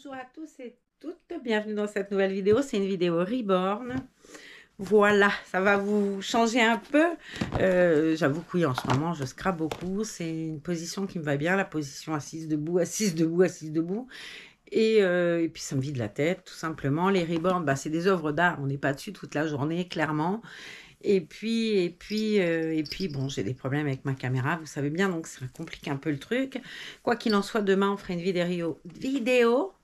Bonjour à tous et toutes, bienvenue dans cette nouvelle vidéo. C'est une vidéo Reborn. Voilà, ça va vous changer un peu. J'avoue que oui, en ce moment, je scrape beaucoup. C'est une position qui me va bien, la position assise debout, assise debout, assise debout. Et puis, ça me vide la tête, tout simplement. Les Reborn, bah, c'est des œuvres d'art. On n'est pas dessus toute la journée, clairement. Et puis, bon, j'ai des problèmes avec ma caméra, vous savez bien, donc ça complique un peu le truc. Quoi qu'il en soit, demain, on fera une vidéo,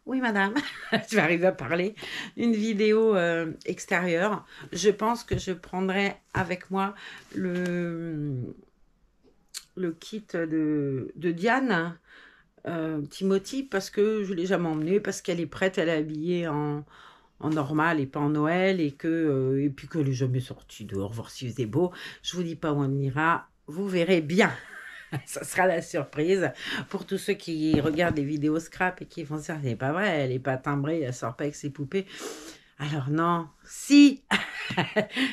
oui, madame, je vais arriver à parler, une vidéo extérieure. Je pense que je prendrai avec moi le kit de Diane, Timothy, parce que je ne l'ai jamais emmenée, parce qu'elle est prête, elle est habillée en normal et pas en Noël, et puis qu'elle n'est jamais sortie dehors, voir s'il faisait beau. Je vous dis pas où on ira, vous verrez bien. Ça sera la surprise pour tous ceux qui regardent les vidéos scrap et qui vont se dire, c'est pas vrai, elle n'est pas timbrée, elle sort pas avec ses poupées. Alors non, si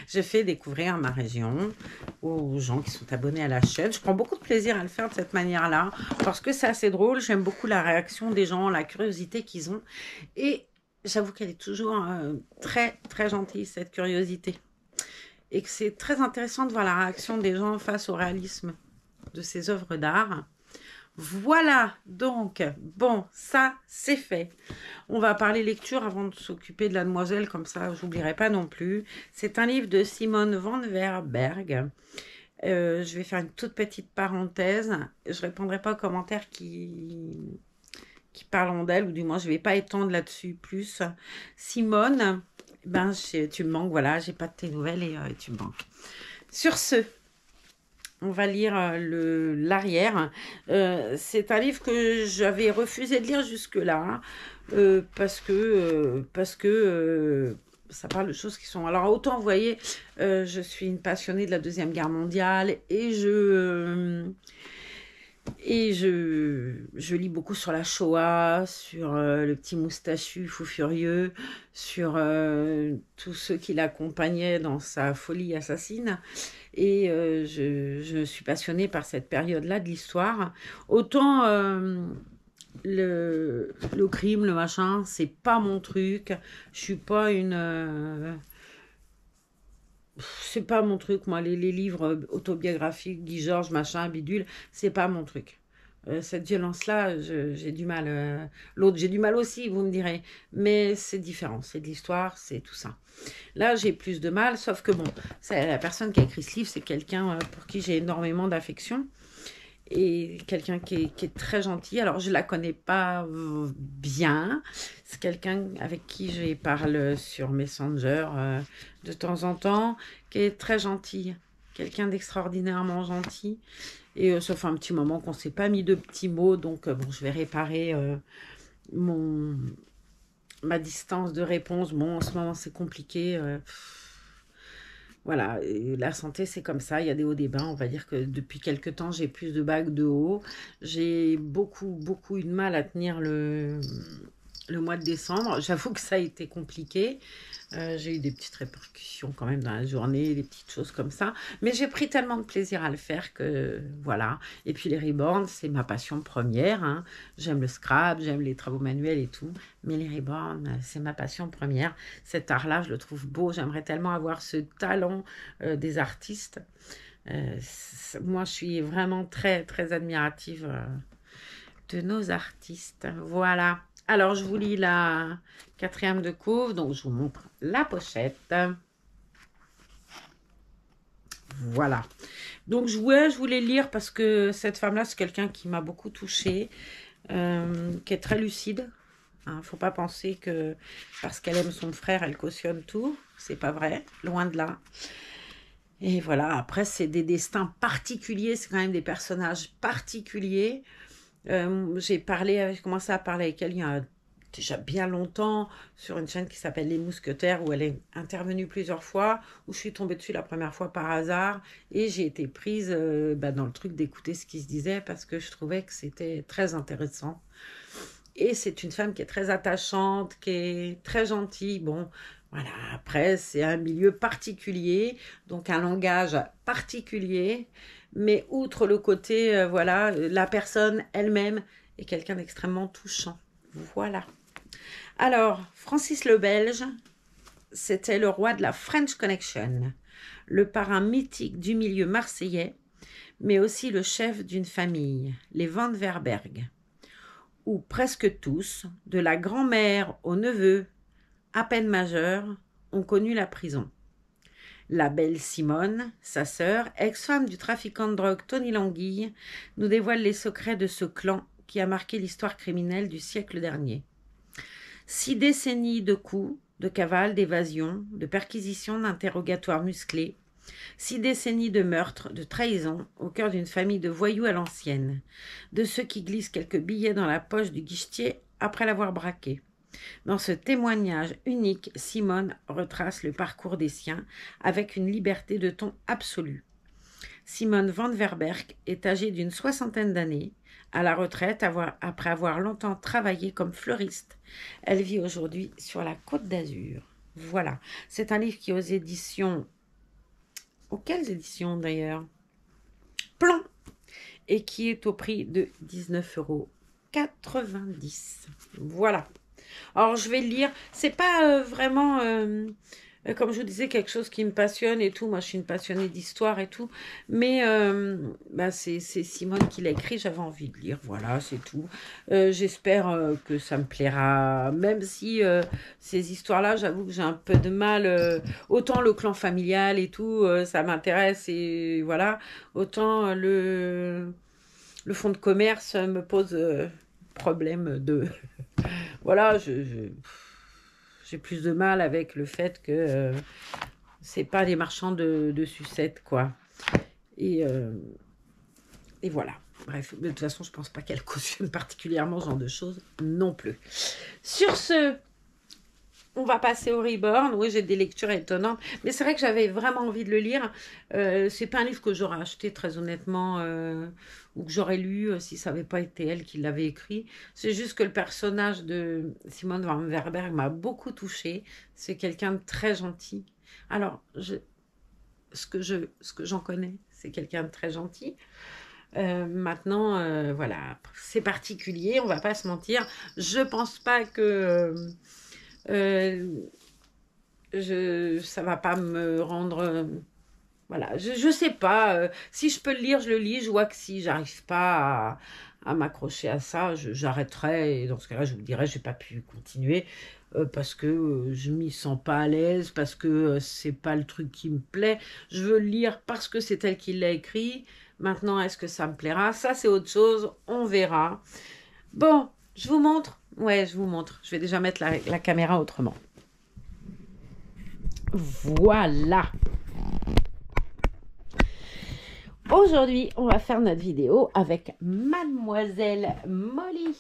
je fais découvrir ma région aux gens qui sont abonnés à la chaîne. Je prends beaucoup de plaisir à le faire de cette manière-là, parce que c'est assez drôle, j'aime beaucoup la réaction des gens, la curiosité qu'ils ont, et j'avoue qu'elle est toujours très, très gentille, cette curiosité. Et que c'est très intéressant de voir la réaction des gens face au réalisme de ces œuvres d'art. Voilà, donc, bon, ça, c'est fait. On va parler lecture avant de s'occuper de la demoiselle, comme ça, je n'oublierai pas non plus. C'est un livre de Simone van Verberg. Je vais faire une toute petite parenthèse. Je ne répondrai pas aux commentaires qui parlent d'elle, ou du moins, je ne vais pas étendre là-dessus plus. Simone, ben, tu me manques, voilà, j'ai pas de tes nouvelles et tu me manques. Sur ce, on va lire l'arrière. C'est un livre que j'avais refusé de lire jusque-là, parce que ça parle de choses qui sont... Alors, autant, vous voyez, je suis une passionnée de la Deuxième Guerre mondiale, et je lis beaucoup sur la Shoah, sur le petit moustachu fou furieux, sur tous ceux qui l'accompagnaient dans sa folie assassine. Et je suis passionnée par cette période-là de l'histoire. Autant le crime, le machin, c'est pas mon truc. Je suis pas une... c'est pas mon truc, moi, les livres autobiographiques, Guy Georges, machin, bidule, c'est pas mon truc. Cette violence-là, j'ai du mal. L'autre, j'ai du mal aussi, vous me direz. Mais c'est différent, c'est de l'histoire, c'est tout ça. Là, j'ai plus de mal, sauf que bon, la personne qui a écrit ce livre, c'est quelqu'un pour qui j'ai énormément d'affection. Et quelqu'un qui est très gentil. Alors, je la connais pas bien. C'est quelqu'un avec qui je parle sur Messenger de temps en temps, qui est très gentil. Quelqu'un d'extraordinairement gentil. Et ça fait un petit moment qu'on ne s'est pas mis de petits mots. Donc, bon, je vais réparer ma distance de réponse. Bon, en ce moment, c'est compliqué. Voilà, et la santé, c'est comme ça. Il y a des hauts, des bas. On va dire que depuis quelques temps, j'ai plus de bas que de hauts. J'ai beaucoup eu de mal à tenir le mois de décembre. J'avoue que ça a été compliqué. J'ai eu des petites répercussions quand même dans la journée, des petites choses comme ça. Mais j'ai pris tellement de plaisir à le faire que voilà. Et puis les Reborn, c'est ma passion première, hein. J'aime le scrap, j'aime les travaux manuels et tout. Mais les Reborn, c'est ma passion première. Cet art-là, je le trouve beau. J'aimerais tellement avoir ce talent des artistes. Moi, je suis vraiment très, très admirative de nos artistes. Voilà. Alors, je vous lis la 4e de couve, donc je vous montre la pochette. Voilà. Donc, je voulais lire parce que cette femme-là, c'est quelqu'un qui m'a beaucoup touchée, qui est très lucide. Hein, faut pas penser que parce qu'elle aime son frère, elle cautionne tout. C'est pas vrai, loin de là. Et voilà, après, c'est des destins particuliers, c'est quand même des personnages particuliers. J'ai commencé à parler avec elle il y a déjà bien longtemps sur une chaîne qui s'appelle Les Mousquetaires, où elle est intervenue plusieurs fois, où je suis tombée dessus la première fois par hasard, et j'ai été prise dans le truc d'écouter ce qui se disait parce que je trouvais que c'était très intéressant. Et c'est une femme qui est très attachante, qui est très gentille. Bon, voilà, après, c'est un milieu particulier, donc un langage particulier, mais outre le côté, voilà, la personne elle-même est quelqu'un d'extrêmement touchant. Voilà. Alors, Francis le Belge, c'était le roi de la French Connection, le parrain mythique du milieu marseillais, mais aussi le chef d'une famille, les Van Verberg, où presque tous, de la grand-mère au neveu, à peine majeur, ont connu la prison. La belle Simone, sa sœur, ex-femme du trafiquant de drogue Tony Languille, nous dévoile les secrets de ce clan qui a marqué l'histoire criminelle du siècle dernier. 6 décennies de coups, de cavales, d'évasions, de perquisitions, d'interrogatoires musclés, 6 décennies de meurtres, de trahisons au cœur d'une famille de voyous à l'ancienne, de ceux qui glissent quelques billets dans la poche du guichetier après l'avoir braqué. Dans ce témoignage unique, Simone retrace le parcours des siens avec une liberté de ton absolue. Simone Van Verberg est âgée d'une 60aine d'années, à la retraite après avoir longtemps travaillé comme fleuriste. Elle vit aujourd'hui sur la Côte d'Azur. Voilà, c'est un livre qui est aux éditions... Quelles éditions d'ailleurs? Plan, et qui est au prix de 19,90 €. Voilà. Alors, je vais le lire. C'est pas vraiment, comme je vous disais, quelque chose qui me passionne et tout. Moi, je suis une passionnée d'histoire et tout. Mais c'est Simone qui l'a écrit. J'avais envie de lire. Voilà, c'est tout. J'espère que ça me plaira. Même si ces histoires-là, j'avoue que j'ai un peu de mal. Autant le clan familial et tout, ça m'intéresse. Et voilà. Autant le fonds de commerce me pose problème de... Voilà, j'ai plus de mal avec le fait que c'est pas des marchands de sucettes, quoi. Et voilà. Bref, de toute façon, je pense pas qu'elle cautionne particulièrement ce genre de choses non plus. Sur ce, on va passer au Reborn. Oui, j'ai des lectures étonnantes, mais c'est vrai que j'avais vraiment envie de le lire. C'est pas un livre que j'aurais acheté, très honnêtement, ou que j'aurais lu si ça n'avait pas été elle qui l'avait écrit. C'est juste que le personnage de Simone Van Verberg m'a beaucoup touchée. C'est quelqu'un de très gentil. Alors, ce que j'en connais, c'est quelqu'un de très gentil. Maintenant, voilà, c'est particulier, on va pas se mentir. Je pense pas que... ça va pas me rendre... voilà, je sais pas. Si je peux le lire, je le lis. Je vois que si j'arrive pas à m'accrocher à ça, j'arrêterai. Et dans ce cas-là, je vous dirai, j'ai pas pu continuer parce que je m'y sens pas à l'aise, parce que c'est pas le truc qui me plaît. Je veux le lire parce que c'est elle qui l'a écrit. Maintenant, est-ce que ça me plaira? Ça, c'est autre chose. On verra. Bon, je vous montre. Ouais, je vous montre. Je vais déjà mettre la caméra autrement. Voilà. Aujourd'hui, on va faire notre vidéo avec Mademoiselle Molly,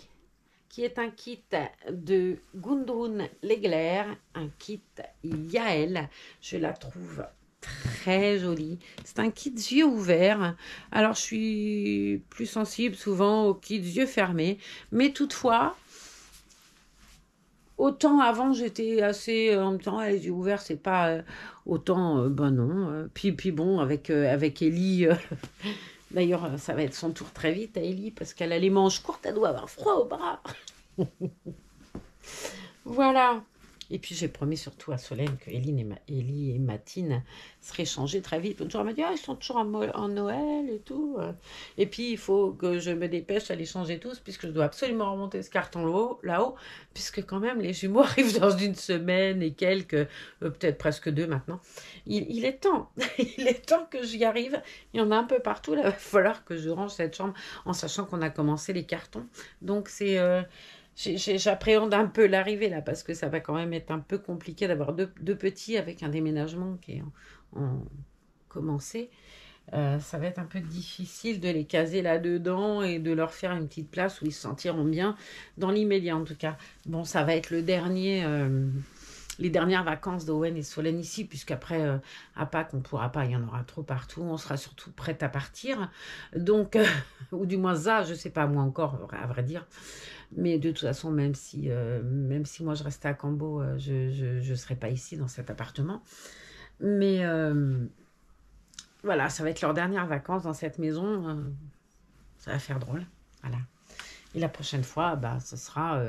qui est un kit de Gudrun Legler, un kit Yael. Je la trouve très jolie. C'est un kit yeux ouverts. Alors, je suis plus sensible souvent aux kits yeux fermés, mais toutefois... Autant avant, j'étais assez en même temps, les yeux ouverts, c'est pas autant, ben non. Puis bon, avec Ellie, d'ailleurs, ça va être son tour très vite à Ellie, parce qu'elle a les manches courtes, elle doit avoir froid au bras. Voilà. Et puis j'ai promis surtout à Solène que Ellie et Matine seraient changées très vite. L'autre jour, elle m'a dit, ah, ils sont toujours en Noël et tout. Et puis il faut que je me dépêche à les changer tous, puisque je dois absolument remonter ce carton là-haut, puisque quand même les jumeaux arrivent dans une semaine et quelques, peut-être presque 2 maintenant. Il est temps, il est temps que j'y arrive. Il y en a un peu partout, là, il va falloir que je range cette chambre en sachant qu'on a commencé les cartons. Donc c'est... j'appréhende un peu l'arrivée là, parce que ça va quand même être un peu compliqué d'avoir deux petits avec un déménagement qui est en commencé. Ça va être un peu difficile de les caser là-dedans et de leur faire une petite place où ils se sentiront bien, dans l'immédiat en tout cas. Bon, ça va être les dernières vacances d'Owen et Solène ici, puisqu'après, à Pâques, on ne pourra pas, il y en aura trop partout, on sera surtout prête à partir. Donc, ou du moins ça, je ne sais pas, moi encore, à vrai dire. Mais de toute façon, même si moi je restais à Cambo, je ne serais pas ici dans cet appartement. Mais voilà, ça va être leurs dernières vacances dans cette maison. Ça va faire drôle. Voilà. Et la prochaine fois, bah, ce sera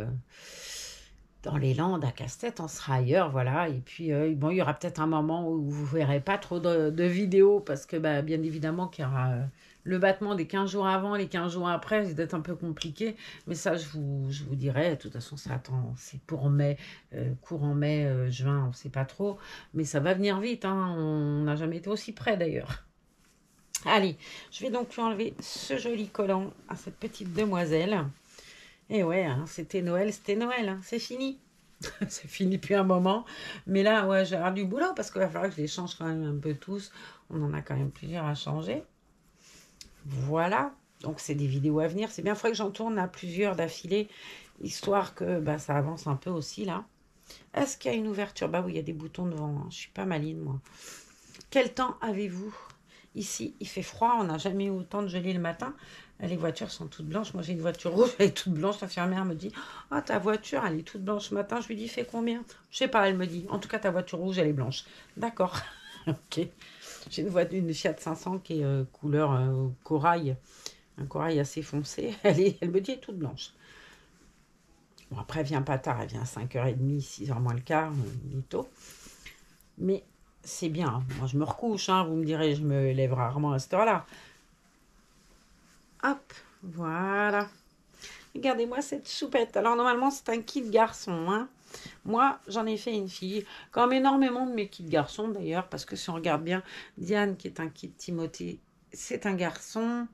dans les Landes, à Casse-Tête, on sera ailleurs, voilà. Et puis, bon, il y aura peut-être un moment où vous ne verrez pas trop de vidéos parce que, bah, bien évidemment, qu'il y aura le battement des 15 jours avant, les 15 jours après, c'est peut-être un peu compliqué. Mais ça, je vous dirai. De toute façon, ça attend, c'est pour mai, courant mai, juin, on ne sait pas trop. Mais ça va venir vite, hein. On n'a jamais été aussi près d'ailleurs. Allez, je vais donc lui enlever ce joli collant à cette petite demoiselle. Et ouais, hein, c'était Noël, hein, c'est fini. C'est fini depuis un moment. Mais là, ouais, j'ai du boulot parce qu'il va falloir que je les change quand même un peu tous. On en a quand même plusieurs à changer. Voilà. Donc, c'est des vidéos à venir. C'est bien, il faudrait que j'en tourne à plusieurs d'affilée, histoire que bah, ça avance un peu aussi, là. Est-ce qu'il y a une ouverture? Bah oui, il y a des boutons devant. Hein. Je suis pas maline, moi. Quel temps avez-vous? Ici, il fait froid. On n'a jamais eu autant de gelée le matin. Les voitures sont toutes blanches. Moi, j'ai une voiture rouge, elle est toute blanche. L'infirmière me dit, ah, ta voiture, elle est toute blanche ce matin. Je lui dis, fait combien? Je sais pas, elle me dit. En tout cas, ta voiture rouge, elle est blanche. D'accord. Ok. J'ai une Fiat 500 qui est couleur corail. Un corail assez foncé. Elle me dit, elle est toute blanche. Bon, après, elle vient pas tard. Elle vient à 5h30, 6h moins le quart, mytho. Mais c'est bien. Moi, je me recouche. Hein, vous me direz, je me lève rarement à cette heure-là. Hop, voilà. Regardez-moi cette choupette. Alors, normalement, c'est un kit garçon. Hein. Moi, j'en ai fait une fille. Comme énormément de mes kits garçons, d'ailleurs, parce que si on regarde bien, Diane, qui est un kit Timothée, c'est un garçon.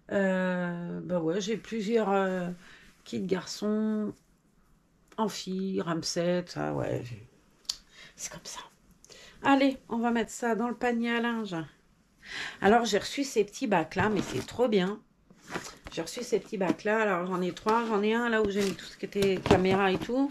Bah ouais, j'ai plusieurs kits garçons en fille, Ramset, ça, ouais. C'est comme ça. Allez, on va mettre ça dans le panier à linge. Alors, j'ai reçu ces petits bacs-là, mais c'est trop bien. J'ai reçu ces petits bacs-là. Alors, j'en ai 3. J'en ai un là où j'ai mis tout ce qui était caméra et tout.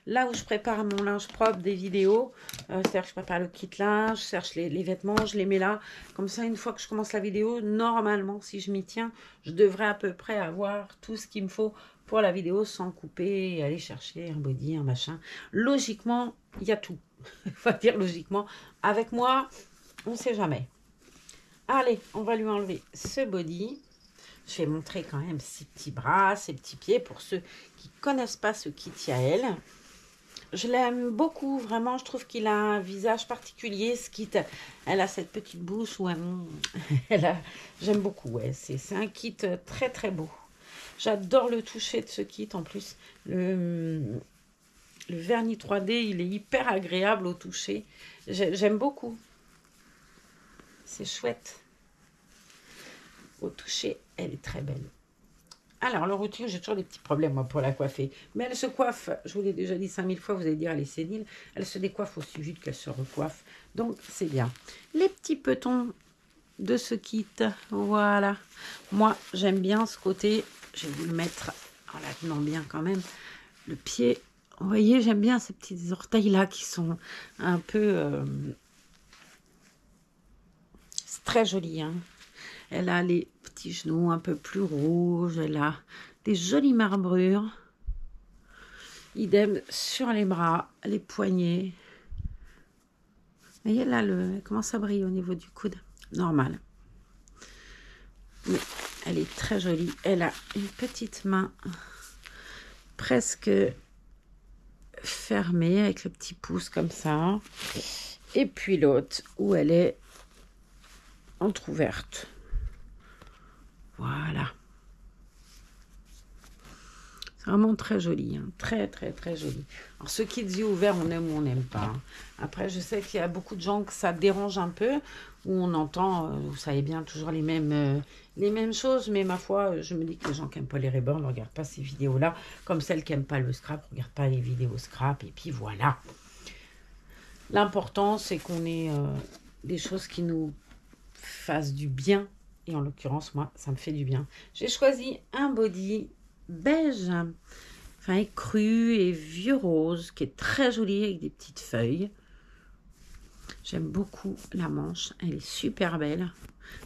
Là où je prépare mon linge propre, des vidéos. C'est-à-dire que je prépare le kit linge, je cherche les vêtements, je les mets là. Comme ça, une fois que je commence la vidéo, normalement, si je m'y tiens, je devrais à peu près avoir tout ce qu'il me faut pour la vidéo sans couper et aller chercher un body, un machin. Logiquement, il y a tout. Il faut dire logiquement. Avec moi, on ne sait jamais. Allez, on va lui enlever ce body. Je vais montrer quand même ses petits bras, ses petits pieds pour ceux qui ne connaissent pas ce kit Yael. Je l'aime beaucoup, vraiment. Je trouve qu'il a un visage particulier, ce kit. Elle a cette petite bouche où j'aime beaucoup, ouais. C'est un kit très très beau. J'adore le toucher de ce kit en plus. Le vernis 3D, il est hyper agréable au toucher. J'aime beaucoup. C'est chouette. Au toucher, elle est très belle. Alors, le routine, j'ai toujours des petits problèmes, moi, pour la coiffer. Mais elle se coiffe, je vous l'ai déjà dit 5000 fois, vous allez dire, elle est sénile. Elle se décoiffe aussi vite qu'elle se recoiffe. Donc, c'est bien. Les petits petons de ce kit, voilà. Moi, j'aime bien ce côté. Je vais vous le mettre en la tenant bien quand même. Le pied, vous voyez, j'aime bien ces petits orteils-là qui sont un peu... c'est très joli, hein. Elle a les petits genoux un peu plus rouges. Elle a des jolies marbrures. Idem sur les bras, les poignets. Vous voyez là, elle commence à briller au niveau du coude. Normal. Mais elle est très jolie. Elle a une petite main presque fermée avec le petit pouce comme ça. Et puis l'autre où elle est entrouverte. Voilà. C'est vraiment très joli. Hein. Très, très, très joli. Alors, ce kit yeux ouverts, on aime ou on n'aime pas. Hein. Après, je sais qu'il y a beaucoup de gens que ça dérange un peu, où on entend, vous savez bien, toujours les mêmes choses. Mais ma foi, je me dis que les gens qui n'aiment pas les rebonds ne regardent pas ces vidéos-là. Comme celles qui n'aiment pas le scrap, ne regardent pas les vidéos scrap. Et puis voilà. L'important, c'est qu'on ait des choses qui nous fassent du bien. Et en l'occurrence, moi, ça me fait du bien. J'ai choisi un body beige, enfin écru et vieux rose, qui est très joli avec des petites feuilles. J'aime beaucoup la manche, elle est super belle.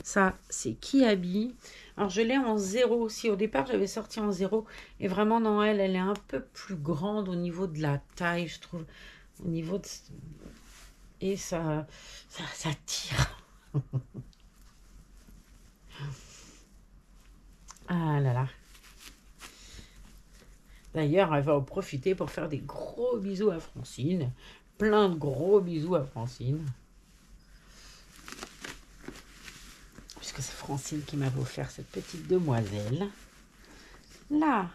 Ça, c'est Kiabi. Alors, je l'ai en 0 aussi. Au départ, j'avais sorti en 0. Et vraiment, non, elle est un peu plus grande au niveau de la taille, je trouve. Au niveau de... Et ça tire. Ah là là. D'ailleurs, elle va en profiter pour faire des gros bisous à Francine. Plein de gros bisous à Francine. Puisque c'est Francine qui m'avait offert cette petite demoiselle. Là,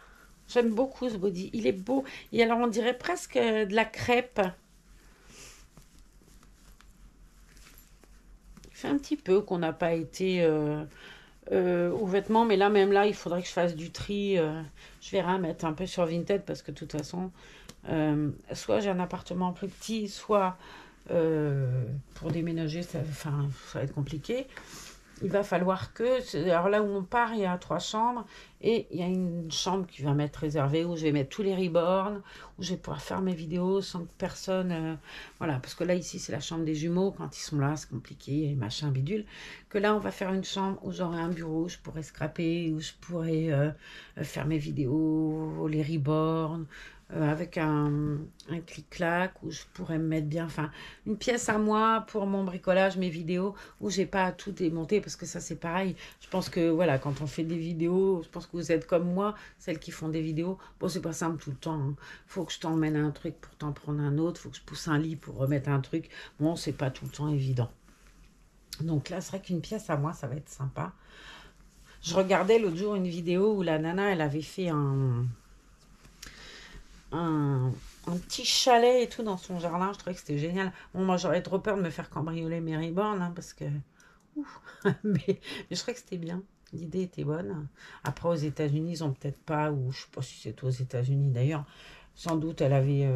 j'aime beaucoup ce body. Il est beau. Et alors, on dirait presque de la crêpe. Il fait un petit peu qu'on n'a pas été aux vêtements. Mais là, même là, il faudrait que je fasse du tri. Je verrai mettre un peu sur Vinted parce que de toute façon, soit j'ai un appartement plus petit, soit pour déménager, ça va être compliqué. Il va falloir que... Alors là où on part, il y a 3 chambres. Et il y a une chambre qui va m'être réservée où je vais mettre tous les reborns, où je vais pouvoir faire mes vidéos sans que personne... voilà, parce que là, ici, c'est la chambre des jumeaux. Quand ils sont là, c'est compliqué, machin, bidule. Que là, on va faire une chambre où j'aurai un bureau, où je pourrais scraper, où je pourrais faire mes vidéos, les reborns, avec un clic-clac, où je pourrais me mettre bien... Enfin, une pièce à moi pour mon bricolage, mes vidéos, où j'ai pas à tout démonter, parce que ça, c'est pareil. Je pense que, voilà, quand on fait des vidéos, je pense que vous êtes comme moi, celles qui font des vidéos. Bon, c'est pas simple tout le temps. Hein. Faut que je t'emmène un truc pour t'en prendre un autre. Faut que je pousse un lit pour remettre un truc. Bon, c'est pas tout le temps évident. Donc là, c'est vrai qu'une pièce à moi, ça va être sympa. Je regardais l'autre jour une vidéo où la nana, elle avait fait un petit chalet et tout dans son jardin. Je trouvais que c'était génial. Bon, moi, j'aurais trop peur de me faire cambrioler mes reborns, hein, parce que... Ouf. mais je trouvais que c'était bien. L'idée était bonne. Après, aux États-Unis, ils ont peut-être pas, ou je sais pas si c'est aux États-Unis d'ailleurs. Sans doute, elle avait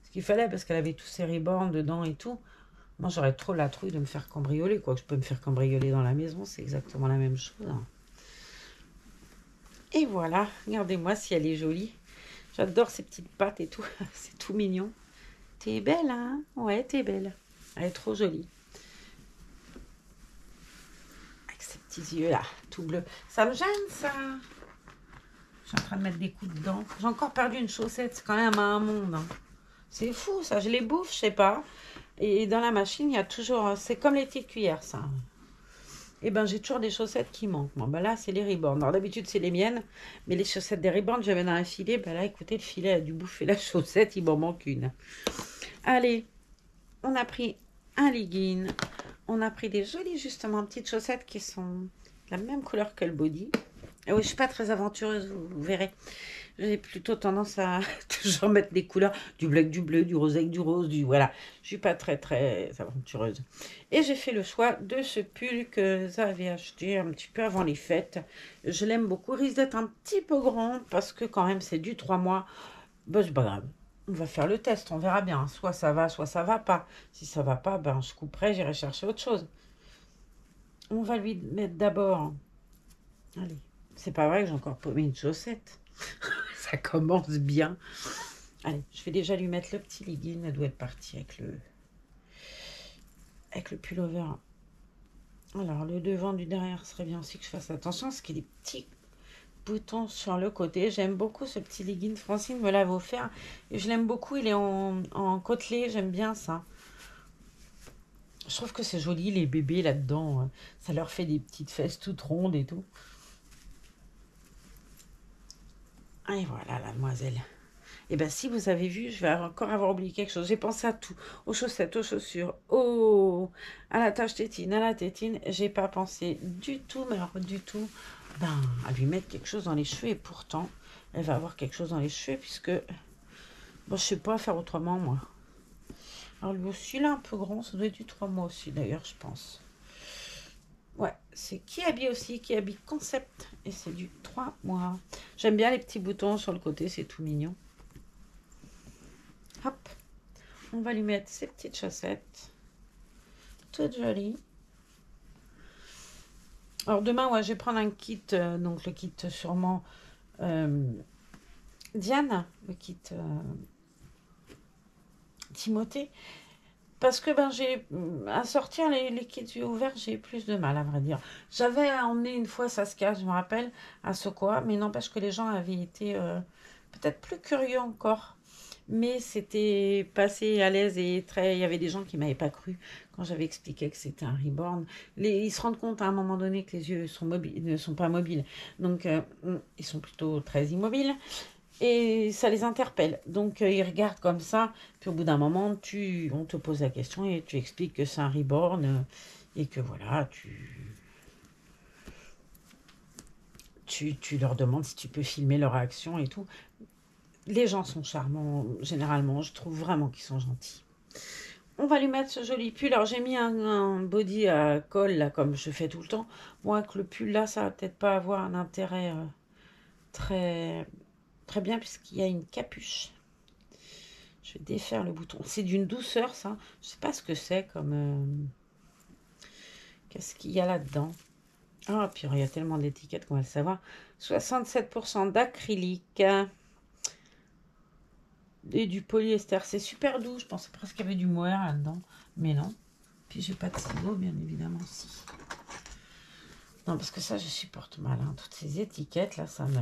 ce qu'il fallait parce qu'elle avait tous ses reborns dedans et tout. Moi, j'aurais trop la trouille de me faire cambrioler. Quoi que je peux me faire cambrioler dans la maison, c'est exactement la même chose. Hein. Et voilà, regardez-moi si elle est jolie. J'adore ses petites pattes et tout. C'est tout mignon. T'es belle, hein? Ouais, t'es belle. Elle est trop jolie. Avec ses petits yeux là, tout bleus. Ça me gêne, ça. Je suis en train de mettre des coups dedans. J'ai encore perdu une chaussette. C'est quand même un monde. Hein. C'est fou, ça. Je les bouffe, je sais pas. Et dans la machine, il y a toujours... C'est comme les petites cuillères, ça. Et ben, j'ai toujours des chaussettes qui manquent. Bon, ben là, c'est les Reborn. Alors, d'habitude, c'est les miennes. Mais les chaussettes des Reborn, j'avais dans un filet. Ben là, écoutez, le filet a dû bouffer la chaussette. Il m'en manque une. Allez, on a pris un legging. On a pris des jolies, justement, petites chaussettes qui sont de la même couleur que le body. Et oui, je suis pas très aventureuse, vous verrez. J'ai plutôt tendance à toujours mettre des couleurs, du bleu avec du bleu, du rose avec du rose, du... Voilà, je suis pas très aventureuse. Et j'ai fait le choix de ce pull que j'avais acheté un petit peu avant les fêtes. Je l'aime beaucoup. Il risque d'être un petit peu grand parce que quand même c'est du 3 mois. Ben, c'est pas grave. On va faire le test, on verra bien. Soit ça va pas. Si ça va pas, ben je couperai, j'irai chercher autre chose. On va lui mettre d'abord... Allez, c'est pas vrai que j'ai encore paumé une chaussette. Ça commence bien. Allez, je vais déjà lui mettre le petit legging. Elle doit être partie avec le pullover. Alors, le devant du derrière serait bien aussi que je fasse attention parce qu'il y a des petits boutons sur le côté. J'aime beaucoup ce petit legging. Francine me l'avait offert. Et je l'aime beaucoup. Il est en côtelé. J'aime bien ça. Je trouve que c'est joli, les bébés là-dedans. Ça leur fait des petites fesses toutes rondes et tout. Et voilà, la demoiselle. Et bien, si vous avez vu, je vais encore avoir oublié quelque chose. J'ai pensé à tout. Aux chaussettes, aux chaussures, à la tache tétine, à la tétine. J'ai pas pensé du tout, mais alors du tout, à lui mettre quelque chose dans les cheveux. Et pourtant, elle va avoir quelque chose dans les cheveux puisque... Bon, je sais pas faire autrement, moi. Alors, lui aussi, là, un peu grand. Ça doit être du 3 mois aussi, d'ailleurs, je pense. Ouais, c'est Kiabi aussi, Kiabi Concept. Et c'est du 3 mois. J'aime bien les petits boutons sur le côté, c'est tout mignon. Hop, on va lui mettre ses petites chaussettes. Toutes jolies. Alors demain, ouais, je vais prendre un kit, donc le kit sûrement Diane, le kit Timothée. Parce que j'ai à sortir les kits ouverts, j'ai plus de mal, à vrai dire. J'avais emmené une fois Saskia, je me rappelle, à Sokoa, mais n'empêche que les gens avaient été peut-être plus curieux encore. Mais c'était passé à l'aise et très... Il y avait des gens qui ne m'avaient pas cru quand j'avais expliqué que c'était un reborn. Ils se rendent compte à un moment donné que les yeux sont mobiles, ne sont pas mobiles. Donc, ils sont plutôt très immobiles. et ça les interpelle. Donc, ils regardent comme ça. Puis, au bout d'un moment, on te pose la question et tu expliques que c'est un reborn et que voilà, tu leur demandes si tu peux filmer leur réaction et tout. Les gens sont charmants, généralement. Je trouve vraiment qu'ils sont gentils. On va lui mettre ce joli pull. Alors, j'ai mis un body à col, là, comme je fais tout le temps. Moi, avec le pull, là, ça va peut-être pas avoir un intérêt très, très bien, puisqu'il y a une capuche. Je vais défaire le bouton. C'est d'une douceur, ça. Je sais pas ce que c'est comme... Qu'est-ce qu'il y a là-dedans? Ah, puis il y a tellement d'étiquettes qu'on va le savoir. 67% d'acrylique et du polyester. C'est super doux. Je pensais presque qu'il y avait du mohair là-dedans. Mais non. Puis j'ai pas de ciseaux, bien évidemment, si. Non, parce que ça, je supporte mal. Hein. Toutes ces étiquettes, là, ça me...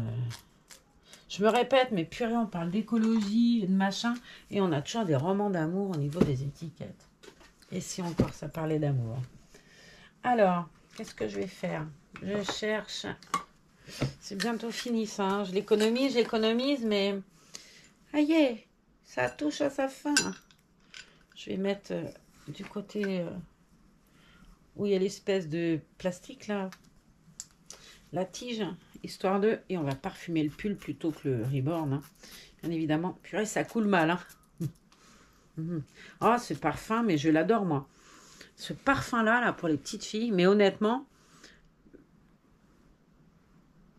Je me répète, mais purée, on parle d'écologie et de machin. Et on a toujours des romans d'amour au niveau des étiquettes. Et si encore ça parlait d'amour. Alors, qu'est-ce que je vais faire? Je cherche... C'est bientôt fini, ça. Hein. Je l'économise, mais... Aïe, ça touche à sa fin. Je vais mettre du côté où il y a l'espèce de plastique, là. La tige, histoire de... Et on va parfumer le pull plutôt que le reborn. Hein. Bien évidemment. Purée, ça coule mal. Hein. Oh, ce parfum, mais je l'adore, moi. Ce parfum-là, là, pour les petites filles. Mais honnêtement,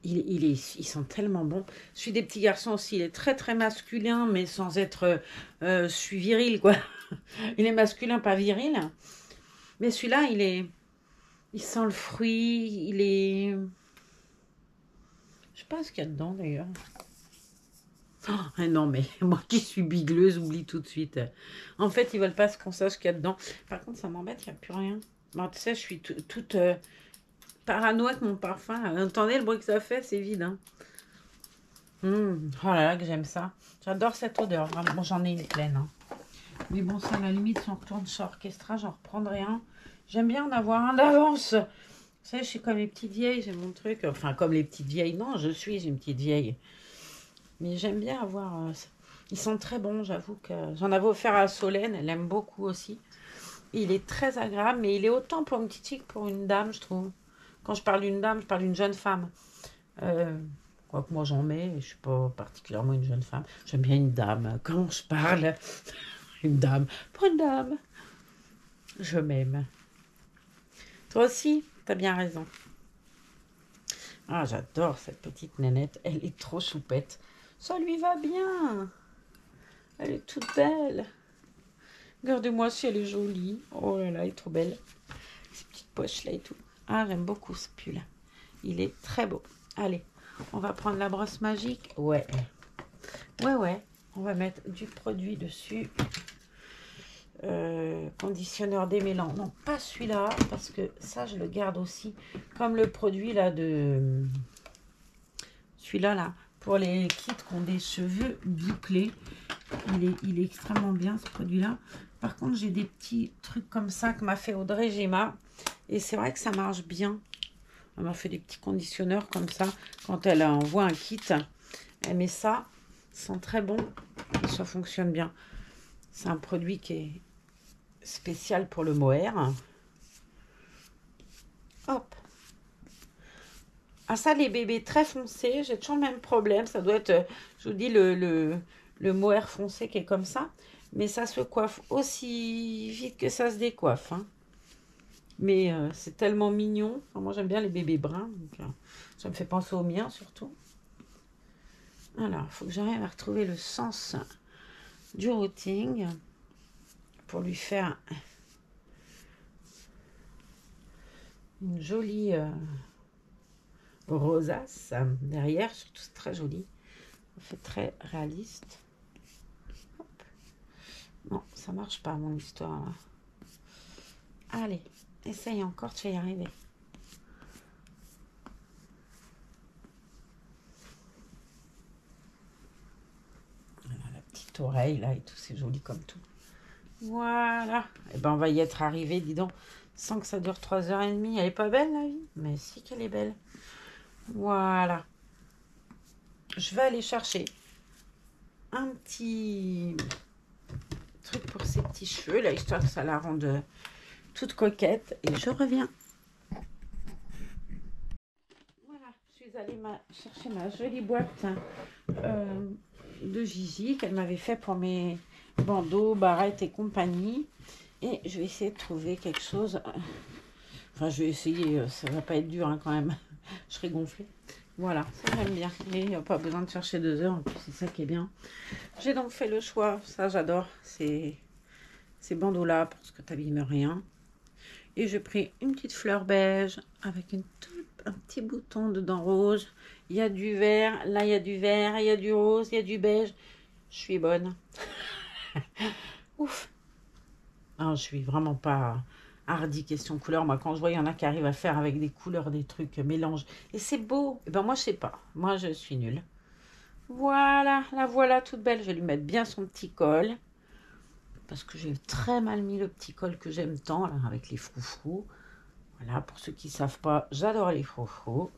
ils sont tellement bons. Celui des petits garçons aussi, il est très, très masculin, mais sans être... je suis viril, quoi. Il est masculin, pas viril. Mais celui-là, il sent le fruit, il est... Je sais pas ce qu'il y a dedans d'ailleurs. Oh, non, mais moi qui suis bigleuse, oublie tout de suite. En fait, ils veulent pas qu'on sache ce qu'il y a dedans. Par contre, ça m'embête, il n'y a plus rien. Bon, tu sais, je suis toute parano avec mon parfum. Entendez le bruit que ça fait, c'est vide. Hein. Oh là là, que j'aime ça. J'adore cette odeur. Bon, j'en ai une pleine. Hein. Mais bon, ça, à la limite, si on retourne sur Orchestra, j'en reprendrai un. J'aime bien en avoir un d'avance. Vous savez, je suis comme les petites vieilles, j'ai mon truc. Enfin, comme les petites vieilles. Non, je suis une petite vieille. Mais j'aime bien avoir... ils sont très bons, j'avoue que... J'en avais offert à Solène, elle aime beaucoup aussi. Il est très agréable, mais il est autant pour une petite fille que pour une dame, je trouve. Quand je parle d'une dame, je parle d'une jeune femme. Quoique moi j'en mets, je ne suis pas particulièrement une jeune femme. J'aime bien une dame. Quand je parle, une dame. Pour une dame. Je m'aime. Toi aussi, tu as bien raison. Ah, j'adore cette petite nénette. Elle est trop choupette. Ça lui va bien. Elle est toute belle. Regardez-moi si elle est jolie. Oh là là, elle est trop belle. Ces petites poches là et tout. Ah, j'aime beaucoup ce pull. Il est très beau. Allez, on va prendre la brosse magique. Ouais. Ouais. On va mettre du produit dessus. Conditionneur démêlant. Non, pas celui-là, parce que ça, je le garde aussi. Comme le produit là de... Celui-là, là, pour les kits qui ont des cheveux bouclés. Il est extrêmement bien, ce produit-là. Par contre, j'ai des petits trucs comme ça que m'a fait Audrey Gemma. Et c'est vrai que ça marche bien. Elle m'a fait des petits conditionneurs comme ça. Quand elle envoie un kit, elle met ça. Ils sont très bons et ça fonctionne bien. C'est un produit qui est spécial pour le mohair. Hop. Ah ça, les bébés très foncés, j'ai toujours le même problème. Ça doit être, je vous dis, le mohair foncé qui est comme ça. Mais ça se coiffe aussi vite que ça se décoiffe. Hein. Mais c'est tellement mignon. Enfin, moi, j'aime bien les bébés bruns. Donc, ça me fait penser aux miens, surtout. Alors, il faut que j'arrive à retrouver le sens du routing pour lui faire une jolie rosace derrière. Surtout, c'est très joli. Ça fait très réaliste. Hop. Non, ça marche pas, mon histoire. Là. Allez, essaye encore, tu vas y arriver. La petite oreille, là, et tout, c'est joli comme tout. Voilà. Et ben, on va y être arrivé, dis donc, sans que ça dure 3h30. Elle est pas belle, la vie? Mais si qu'elle est belle. Voilà. Je vais aller chercher un petit truc pour ses petits cheveux, là, histoire que ça la rende toute coquette. Et je reviens. Voilà, je suis allée chercher ma jolie boîte de Gigi qu'elle m'avait fait pour mes bandeaux, barrettes et compagnie. Et je vais essayer de trouver quelque chose. Enfin, je vais essayer, ça va pas être dur hein, quand même. Je serai gonflée. Voilà, ça j'aime bien. Et il n'y a pas besoin de chercher 2 heures, en plus c'est ça qui est bien. J'ai donc fait le choix, ça j'adore, ces bandeaux-là, parce que tu n'abîmes rien. Et j'ai pris une petite fleur beige avec un petit bouton dedans rose. Il y a du vert, là il y a du vert, il y a du rose, il y a du beige. Je suis bonne. Ouf. Ah, je suis vraiment pas hardi question couleur. Moi, quand je vois, il y en a qui arrivent à faire avec des couleurs, des trucs mélange. Et c'est beau. Et ben moi, je sais pas. Moi, je suis nulle. Voilà, la voilà toute belle. Je vais lui mettre bien son petit col. Parce que j'ai très mal mis le petit col que j'aime tant, là, avec les froufrous. Voilà, pour ceux qui ne savent pas, j'adore les froufrous.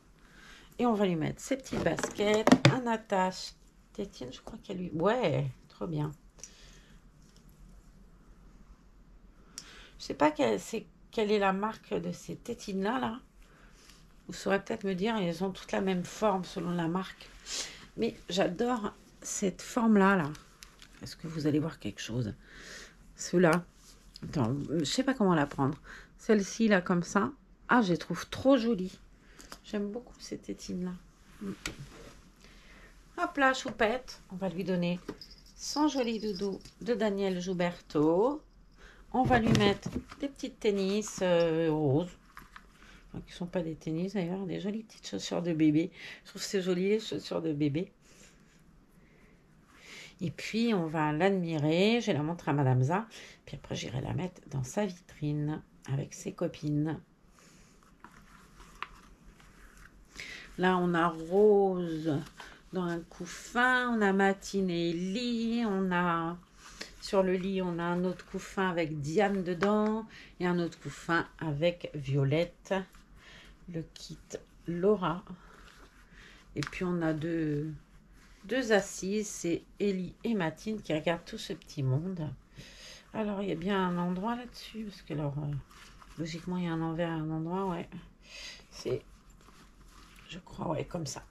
Et on va lui mettre ses petites baskets, un attache tétine, je crois qu'elle lui... Ouais, trop bien. Je sais pas quelle est la marque de ces tétines-là, là. Vous saurez peut-être me dire, elles ont toutes la même forme selon la marque. Mais j'adore cette forme-là, là. Est-ce que vous allez voir quelque chose? Ceux-là. Attends, je sais pas comment la prendre. Celle-ci, là, comme ça. Ah, je les trouve trop jolies. J'aime beaucoup ces tétines-là. Hop là, choupette. On va lui donner son joli doudou de Daniel Gilberto. On va lui mettre des petites tennis roses. Enfin, qui ne sont pas des tennis d'ailleurs. Des jolies petites chaussures de bébé. Je trouve que c'est joli, les chaussures de bébé. Et puis, on va l'admirer. Je vais la montrer à Madame Za. Puis après, j'irai la mettre dans sa vitrine avec ses copines. Là, on a Rose dans un couffin. On a Matine et lit. On a... Sur le lit, on a un autre couffin avec Diane dedans. Et un autre couffin avec Violette. Le kit Laura. Et puis, on a deux assises, c'est Ellie et Matine qui regardent tout ce petit monde. Alors, il y a bien un endroit là-dessus, parce que alors, logiquement, il y a un envers et un endroit, ouais. C'est, je crois, ouais, comme ça.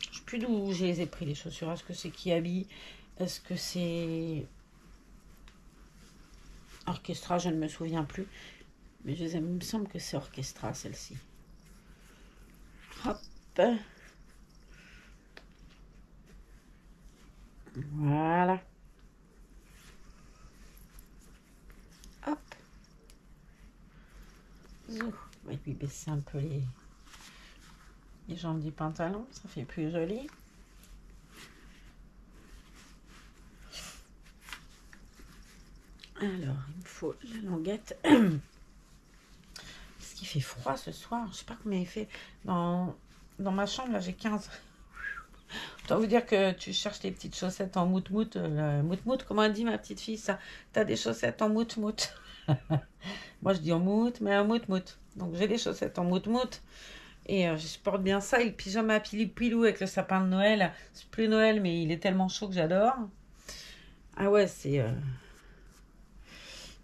Je ne sais plus d'où je les ai pris, les chaussures. Est-ce que c'est Kiabi? Est-ce que c'est Orchestra? Je ne me souviens plus. Mais il me semble que c'est Orchestra, celle-ci. Hop. Voilà. Hop. Zou. On va lui baisser un peu les jambes du pantalon. Ça fait plus joli. Alors, il me faut la languette. Parce qu'il fait froid ce soir. Je sais pas combien il fait. Dans ma chambre, là, j'ai 15. Je dois vous dire que tu cherches les petites chaussettes en mout-mout. Mout-mout, comment elle dit ma petite fille ça? T'as des chaussettes en mout-mout. Moi je dis en mout, mais en mout-mout. Donc j'ai des chaussettes en mout-mout. Et je porte bien ça. Et le pyjama pilou avec le sapin de Noël. C'est plus Noël, mais il est tellement chaud que j'adore. Ah ouais, c'est...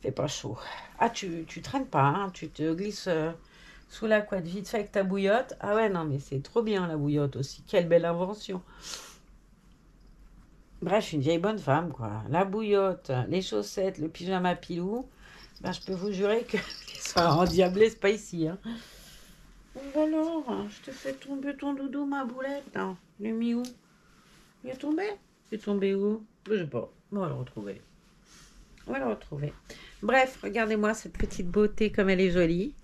fait pas chaud. Ah, tu traînes pas, hein? Tu te glisses... sous la couette vite fait avec ta bouillotte. Ah ouais, non, mais c'est trop bien la bouillotte aussi. Quelle belle invention. Bref, une vieille bonne femme, quoi. La bouillotte, les chaussettes, le pyjama pilou. Ben, je peux vous jurer que les soirs endiablés, c'est pas ici. Hein. Bon, alors, je te fais tomber ton doudou, ma boulette. Hein. Il est mis où? Il est tombé? Il est tombé où? Je sais pas. On va le retrouver. On va le retrouver. Bref, regardez-moi cette petite beauté comme elle est jolie.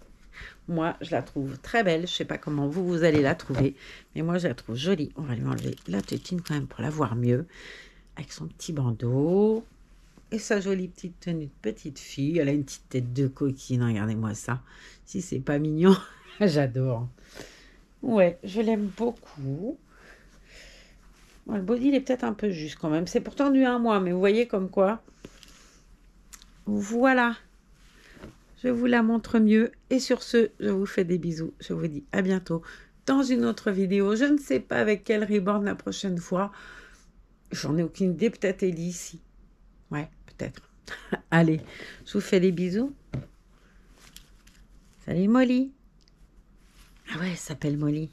Moi, je la trouve très belle. Je sais pas comment vous allez la trouver. Mais moi, je la trouve jolie. On va lui enlever la tétine quand même pour la voir mieux. Avec son petit bandeau. Et sa jolie petite tenue de petite fille. Elle a une petite tête de coquine. Regardez-moi ça. Si c'est pas mignon. J'adore. Ouais, je l'aime beaucoup. Bon, le body, il est peut-être un peu juste quand même. C'est pourtant du 1 mois. Mais vous voyez comme quoi. Voilà. Je vous la montre mieux. Et sur ce, je vous fais des bisous. Je vous dis à bientôt dans une autre vidéo. Je ne sais pas avec quel reborn la prochaine fois. J'en ai aucune idée, peut-être elle est ici. Ouais, peut-être. Allez, je vous fais des bisous. Salut Molly. Ah ouais, elle s'appelle Molly.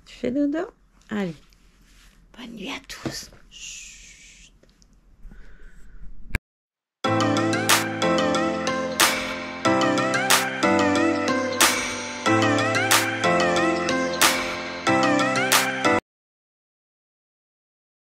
Tu fais dodo? Allez. Bonne nuit à tous. Chut.